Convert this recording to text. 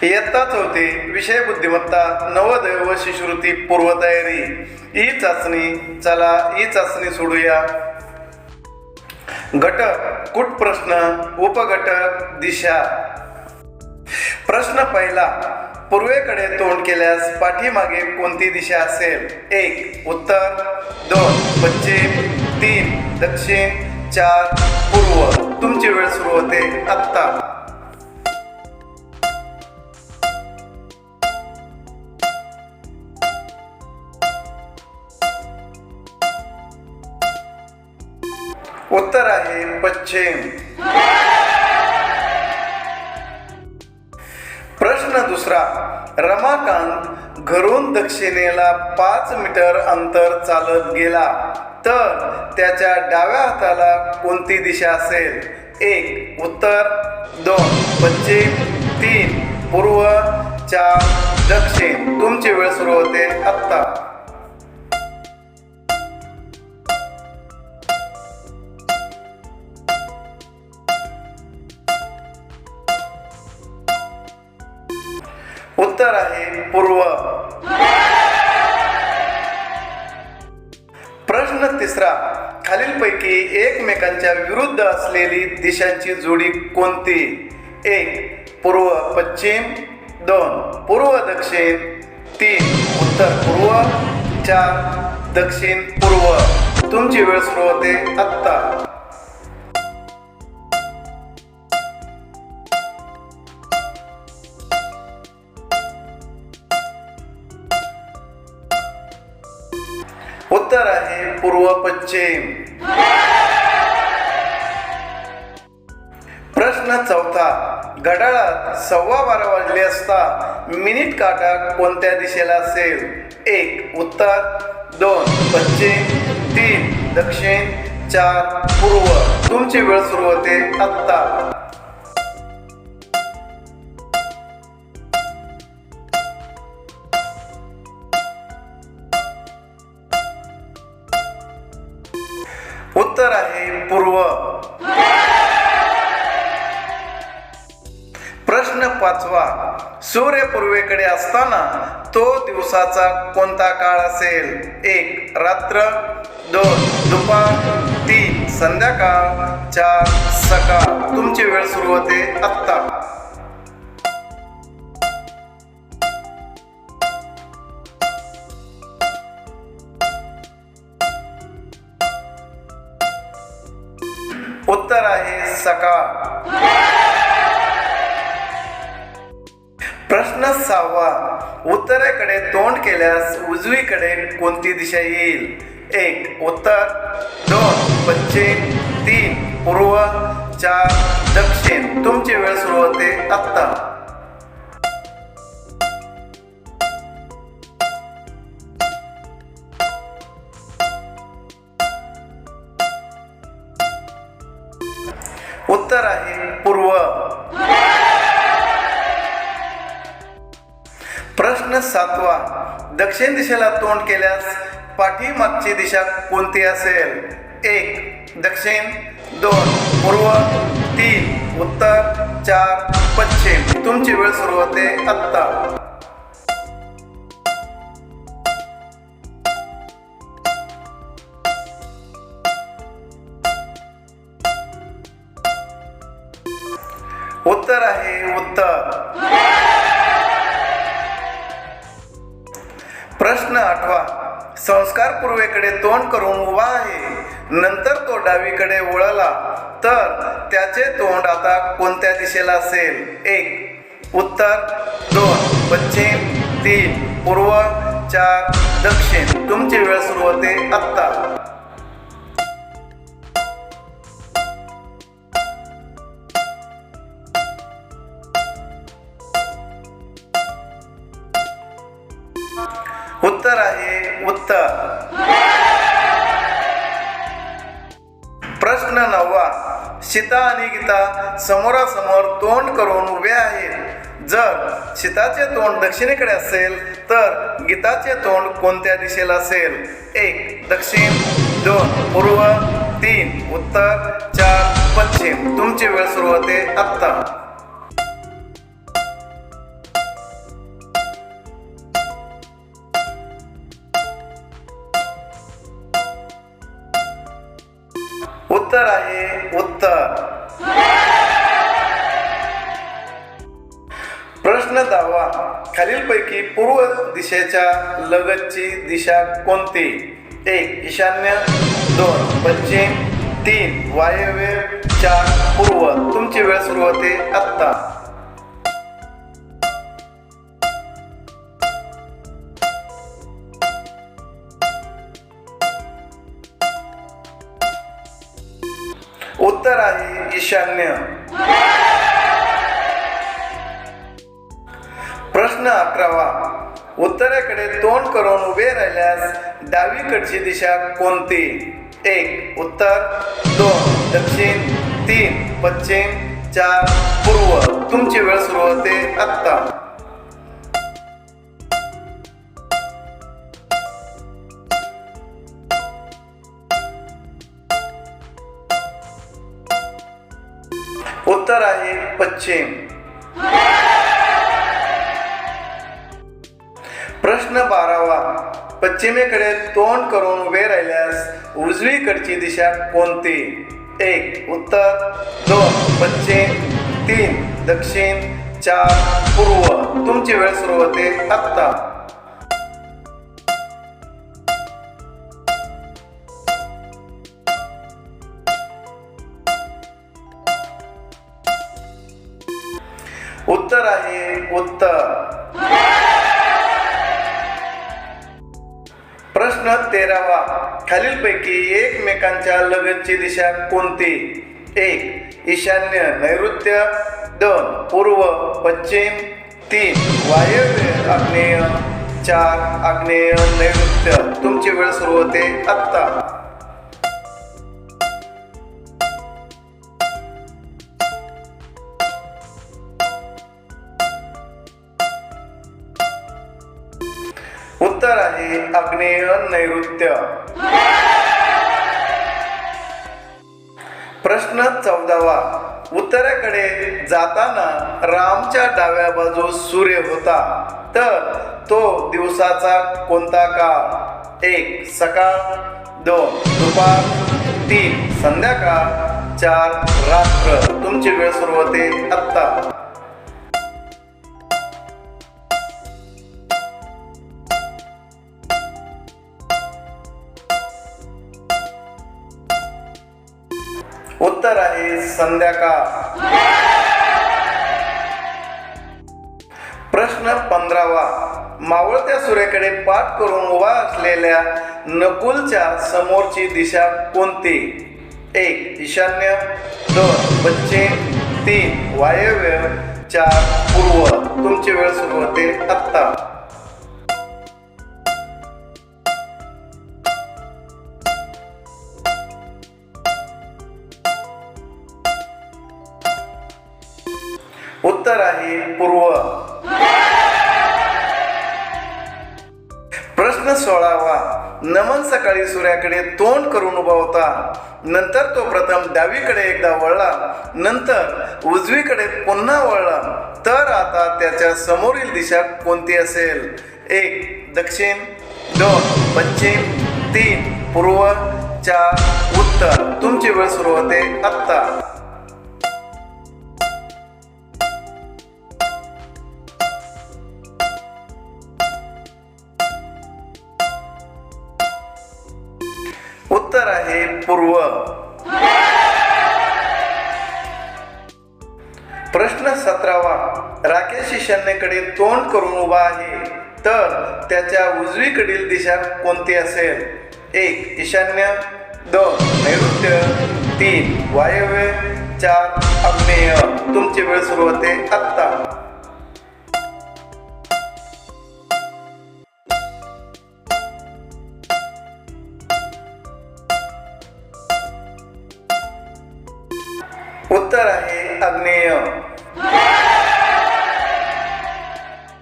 इयत्ता चौथी विषय बुद्धिमत्ता नवोदय व शिष्यवृत्ती पूर्वतयारी ई चाचणी. चला ई चाचणी सोडूया. घटक कुट प्रश्न उपघटक दिशा. प्रश्न पहिला. पूर्वेकडे तोंड केल्यास पाठीमागे कोणती दिशा असेल? 1. उत्तर, 2. पश्चिम, 3. दक्षिण, 4. पूर्व. तुमची वेळ सुरू होते आत्ता. उत्तर आहे पश्चिम. प्रश्न दुसरा. रमाकांत घरून दक्षिणेला 5 मीटर अंतर चालत गेला तर त्याच्या डाव्या हाताला कोणती दिशा असेल? 1. उत्तर, 2. पश्चिम, 3. पूर्व, 4. दक्षिण. तुमची वेळ सुरू होते आत्ता. उत्तर आहे पूर्व. प्रश्न तिसरा. खालीलपैकी एकमेकांच्या विरुद्ध असलेली दिशांची जोडी कोणती? 1. पूर्व पश्चिम, 2. पूर्व दक्षिण, 3. उत्तर पूर्व, 4. दक्षिण पूर्व. तुमची वेळ सुरू होते आत्ता. उत्तर आहे पूर्व पश्चिम. प्रश्न चौथा. घड्याळात 12:15 वाजले असता मिनिट काटा कोणत्या दिशेला असेल? 1. उत्तर, 2. पश्चिम, 3. दक्षिण, 4. पूर्व. तुमची वेळ सुरू होते आत्ता. उत्तर आहे पूर्व. प्रश्न पाचवा. सूर्य पूर्वेकडे असताना तो दिवसाचा कोणता काळ असेल? 1. रात्र, 2. दुपार, 3. संध्याकाळ, 4. सकाळ. तुमची वेळ सुरू होते आत्ता. उत्तर आहे सकाळ. प्रश्न 6वा. उत्तरेकडे तोंड केल्यास उजवीकडे कोणती दिशा येईल? 1. उत्तर, 2. पश्चिम, 3. पूर्व, 4. दक्षिण. तुमची वेळ सुरू होते आत्ता. उत्तर आहे पूर्व. प्रश्न 7वा. दक्षिण दिशेला तोंड केल्यास पाठीमागची दिशा कोणती असेल? 1. दक्षिण, 2. पूर्व, 3. उत्तर, 4. पश्चिम. तुमची वेळ सुरू होते आत्ता. उत्तर आहे उत्तर. प्रश्न 8वा. संस्कार पूर्वेकडे तोंड करून उभा आहे, नंतर तो डावीकडे वळला तर त्याचे तोंड आता कोणत्या दिशेला असेल? 1. उत्तर, 2. पश्चिम, 3. पूर्व, 4. दक्षिण. तुमची वेळ सुरू होते आत्ता. उत्तर आहे उत्तर. प्रश्न 9वा. सीता आणि गीता समोरासमोर तोंड करून उभे आहेत. जर सीताचे तोंड दक्षिणेकडे असेल तर गीताचे तोंड कोणत्या दिशेला असेल? 1. दक्षिण, 2. पूर्व, 3. उत्तर, 4. पश्चिम. तुमची वेळ सुरू होते आत्ता. उत्तर आहे उत्तर. प्रश्न 10वा. खालीलपैकी पूर्व दिशेच्या लगतची दिशा कोणती? 1 ईशान्य, 2 पश्चिम, 3 वायव्य, 4 पूर्व. तुमची वेळ सुरू होते आत्ता. उत्तर आहे ईशान्य. प्रश्न 11वा. उत्तरेकडे तोंड करून उभे राहिल्यास डावीकडची दिशा कोणती? 1 उत्तर, 2 दक्षिण, 3 पश्चिम, 4 पूर्व. तुमची वेळ सुरू होते आत्ता. उत्तर आहे पश्चिम. प्रश्न 12वा. पश्चिमेकडे तोंड करून उभे राहिल्यास उजवीकडची दिशा कोणती? 1 उत्तर, 2 पश्चिम, 3 दक्षिण, 4 पूर्व. तुमची वेळ सुरू होते आत्ता. उत्तर आहे उत्तर. प्रश्न 13वा. खालीलपैकी एकमेकांच्या लगतची दिशा कोणती? 1 ईशान्य नैऋत्य, 2 पूर्व पश्चिम, 3 वायव्य आग्नेय, 4 आग्नेय नैऋत्य. तुमची वेळ सुरू होते आत्ता. उत्तर आहे आग्नेय नैऋत्य. प्रश्न 14वा. उत्तरेकडे जाताना रामच्या डाव्या बाजूस सूर्य होता, तर तो दिवसाचा कोणता काळ? 1 सकाळ, 2 दुपार, 3 संध्याकाळ, 4 रात्र. तुमची वेळ सुरू होते आत्ता. उत्तर आहे संध्याकाळ. प्रश्न 15वा. मावळत्या सूर्याकडे पाठ करून उभा असलेल्या नकुलच्या समोरची दिशा कोणती? 1 ईशान्य, 2 पश्चिम, 3 वायव्य, 4 पूर्व. तुमची वेळ सुरू होते आत्ता. उत्तर आहे पूर्व. प्रश्न 16वा. नमन सकाळी सूर्याकडे तोंड करून उभा होता. नंतर तो प्रथम डावीकडे एकदा वळला, नंतर उजवीकडे पुन्हा वळला, तर आता त्याच्या समोरील दिशा कोणती असेल? 1 दक्षिण, 2 पश्चिम, 3 पूर्व, 4 उत्तर. तुमची वेळ सुरू होते आत्ता. उत्तर आहे पूर्व. प्रश्न 17वा. राकेश ईशान्येकडे तोंड करून उभा आहे, तर त्याच्या उजवीकडील दिशा कोणती असेल? 1 ईशान्य, 2 नैऋत्य, 3 वायव्य, 4 आग्नेय. तुमची वेळ सुरू होते आत्ता. उत्तर आहे आग्नेय.